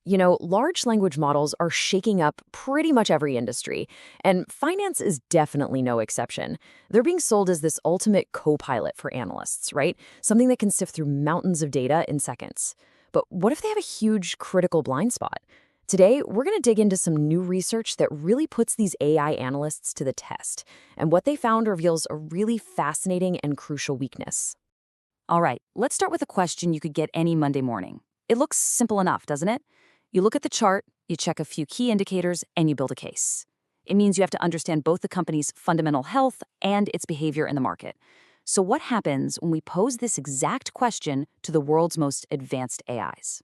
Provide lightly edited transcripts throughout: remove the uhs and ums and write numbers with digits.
Large language models are shaking up pretty much every industry, and finance is definitely no exception. They're being sold as this ultimate co-pilot for analysts, right? Something that can sift through mountains of data in seconds. But what if they have a huge critical blind spot? Today, we're going to dig into some new research that really puts these AI analysts to the test, and what they found reveals a really fascinating and crucial weakness. All right, let's start with a question you could get any Monday morning. It looks simple enough, doesn't it? You look at the chart, you check a few key indicators, and you build a case. It means you have to understand both the company's fundamental health and its behavior in the market. So what happens when we pose this exact question to the world's most advanced AIs?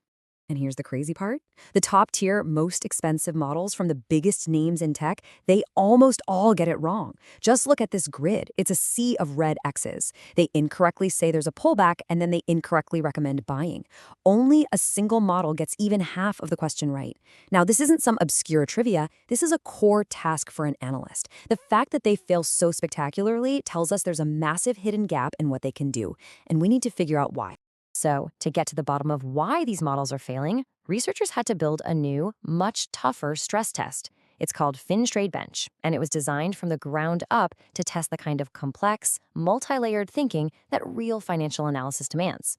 And here's the crazy part. The top tier, most expensive models from the biggest names in tech, they almost all get it wrong. Just look at this grid. It's a sea of red X's. They incorrectly say there's a pullback, and then they incorrectly recommend buying. Only a single model gets even half of the question right. Now, this isn't some obscure trivia. This is a core task for an analyst. The fact that they fail so spectacularly tells us there's a massive hidden gap in what they can do, and we need to figure out why. So, to get to the bottom of why these models are failing, researchers had to build a new, much tougher stress test. It's called FinTradeBench, and it was designed from the ground up to test the kind of complex, multi-layered thinking that real financial analysis demands.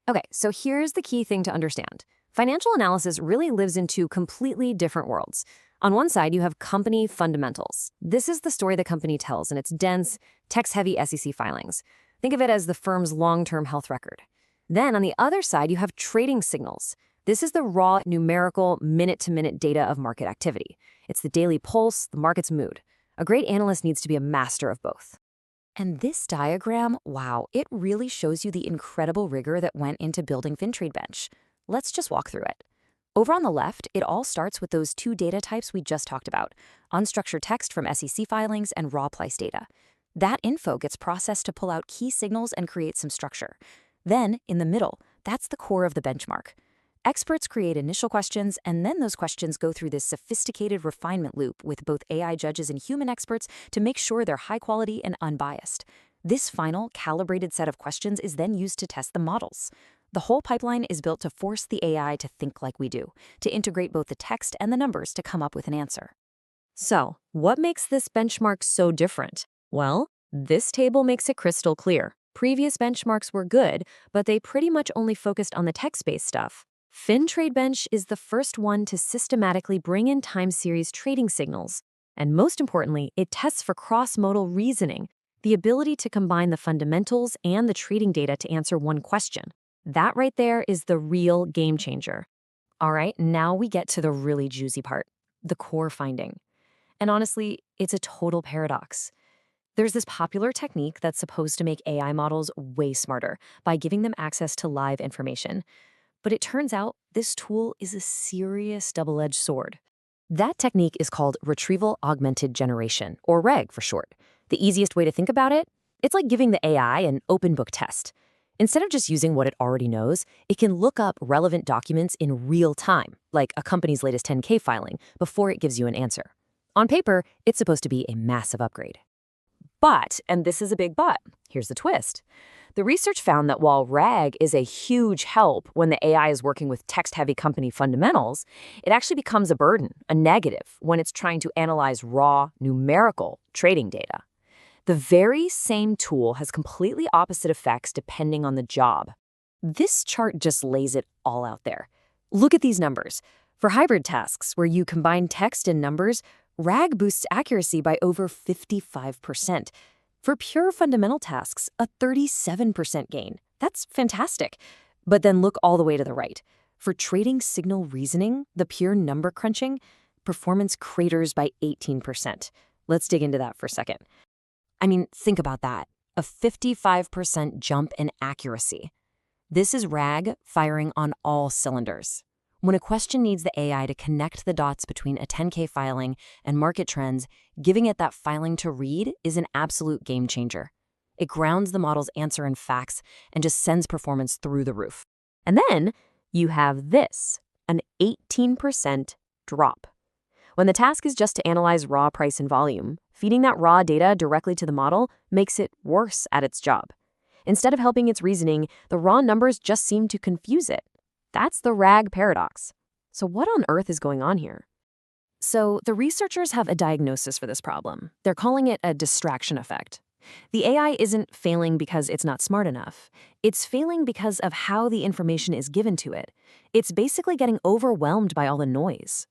Okay, so here's the key thing to understand. Financial analysis really lives in two completely different worlds. On one side, you have company fundamentals. This is the story the company tells in its dense, text-heavy SEC filings. Think of it as the firm's long-term health record. Then on the other side, you have trading signals. This is the raw, numerical, minute-to-minute data of market activity. It's the daily pulse, the market's mood. A great analyst needs to be a master of both. And this diagram, wow, it really shows you the incredible rigor that went into building FinTradeBench. Let's just walk through it. Over on the left, it all starts with those two data types we just talked about, unstructured text from SEC filings and raw price data. That info gets processed to pull out key signals and create some structure. Then, in the middle, that's the core of the benchmark. Experts create initial questions, and then those questions go through this sophisticated refinement loop with both AI judges and human experts to make sure they're high quality and unbiased. This final, calibrated set of questions is then used to test the models. The whole pipeline is built to force the AI to think like we do, to integrate both the text and the numbers to come up with an answer. So, what makes this benchmark so different? Well, this table makes it crystal clear. Previous benchmarks were good, but they pretty much only focused on the text-based stuff. FinTradeBench is the first one to systematically bring in time series trading signals. And most importantly, it tests for cross-modal reasoning, the ability to combine the fundamentals and the trading data to answer one question. That right there is the real game changer. All right, now we get to the really juicy part, the core finding. And honestly, it's a total paradox. There's this popular technique that's supposed to make AI models way smarter by giving them access to live information. But it turns out this tool is a serious double-edged sword. That technique is called Retrieval Augmented Generation, or RAG for short. The easiest way to think about it? It's like giving the AI an open book test. Instead of just using what it already knows, it can look up relevant documents in real time, like a company's latest 10K filing, before it gives you an answer. On paper, it's supposed to be a massive upgrade. But, and this is a big but, here's the twist. The research found that while RAG is a huge help when the AI is working with text-heavy company fundamentals, it actually becomes a burden, a negative, when it's trying to analyze raw, numerical trading data. The very same tool has completely opposite effects depending on the job. This chart just lays it all out there. Look at these numbers. For hybrid tasks where you combine text and numbers, RAG boosts accuracy by over 55%. For pure fundamental tasks, a 37% gain. That's fantastic. But then look all the way to the right. For trading signal reasoning, the pure number crunching, performance craters by 18%. Let's dig into that for a second. I mean, think about that. A 55% jump in accuracy. This is RAG firing on all cylinders. When a question needs the AI to connect the dots between a 10K filing and market trends, giving it that filing to read is an absolute game changer. It grounds the model's answer in facts and just sends performance through the roof. And then you have this, an 18% drop. When the task is just to analyze raw price and volume, feeding that raw data directly to the model makes it worse at its job. Instead of helping its reasoning, the raw numbers just seem to confuse it. That's the RAG paradox. So what on earth is going on here? So, the researchers have a diagnosis for this problem. They're calling it a distraction effect. The AI isn't failing because it's not smart enough. It's failing because of how the information is given to it. It's basically getting overwhelmed by all the noise.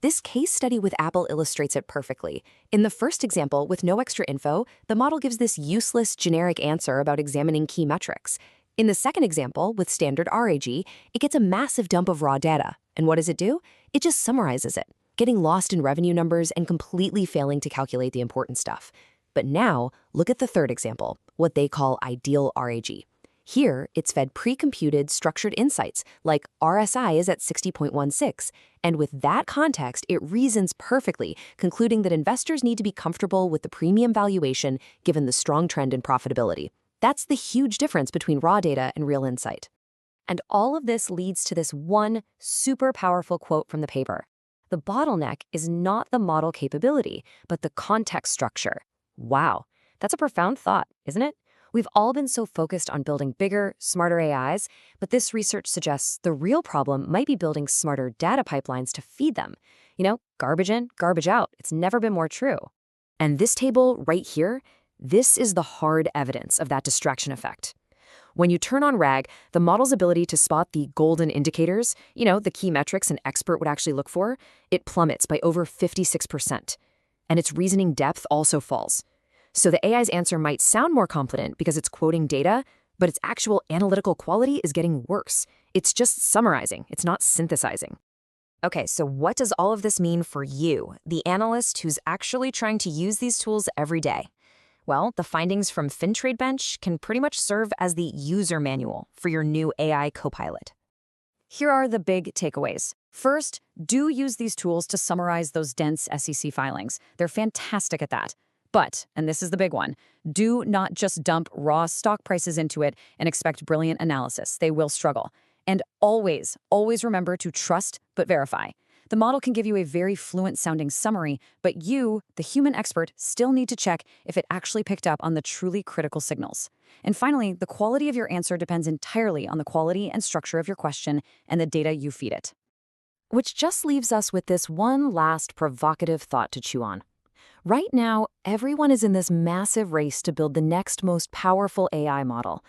This case study with Apple illustrates it perfectly. In the first example, with no extra info, the model gives this useless, generic answer about examining key metrics. In the second example, with standard RAG, it gets a massive dump of raw data. And what does it do? It just summarizes it, getting lost in revenue numbers and completely failing to calculate the important stuff. But now, look at the third example, what they call ideal RAG. Here, it's fed pre-computed structured insights, like RSI is at 60.16, and with that context, it reasons perfectly, concluding that investors need to be comfortable with the premium valuation given the strong trend in profitability. That's the huge difference between raw data and real insight. And all of this leads to this one super powerful quote from the paper. The bottleneck is not the model capability, but the context structure. Wow, that's a profound thought, isn't it? We've all been so focused on building bigger, smarter AIs, but this research suggests the real problem might be building smarter data pipelines to feed them. Garbage in, garbage out. It's never been more true. And this table right here, this is the hard evidence of that distraction effect. When you turn on RAG, the model's ability to spot the golden indicators, the key metrics an expert would actually look for, it plummets by over 56%. And its reasoning depth also falls. So the AI's answer might sound more confident because it's quoting data, but its actual analytical quality is getting worse. It's just summarizing, it's not synthesizing. Okay, so what does all of this mean for you, the analyst who's actually trying to use these tools every day? Well, the findings from FinTradeBench can pretty much serve as the user manual for your new AI copilot. Here are the big takeaways. First, do use these tools to summarize those dense SEC filings. They're fantastic at that. But, and this is the big one, do not just dump raw stock prices into it and expect brilliant analysis. They will struggle. And always, always remember to trust but verify. The model can give you a very fluent-sounding summary, but you, the human expert, still need to check if it actually picked up on the truly critical signals. And finally, the quality of your answer depends entirely on the quality and structure of your question and the data you feed it. Which just leaves us with this one last provocative thought to chew on. Right now, everyone is in this massive race to build the next most powerful AI model.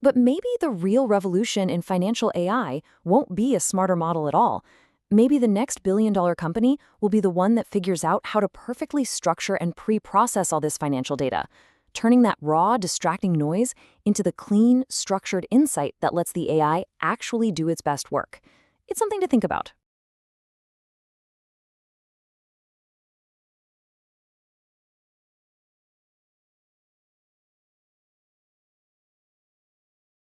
But maybe the real revolution in financial AI won't be a smarter model at all. Maybe the next billion-dollar company will be the one that figures out how to perfectly structure and pre-process all this financial data, turning that raw, distracting noise into the clean, structured insight that lets the AI actually do its best work. It's something to think about,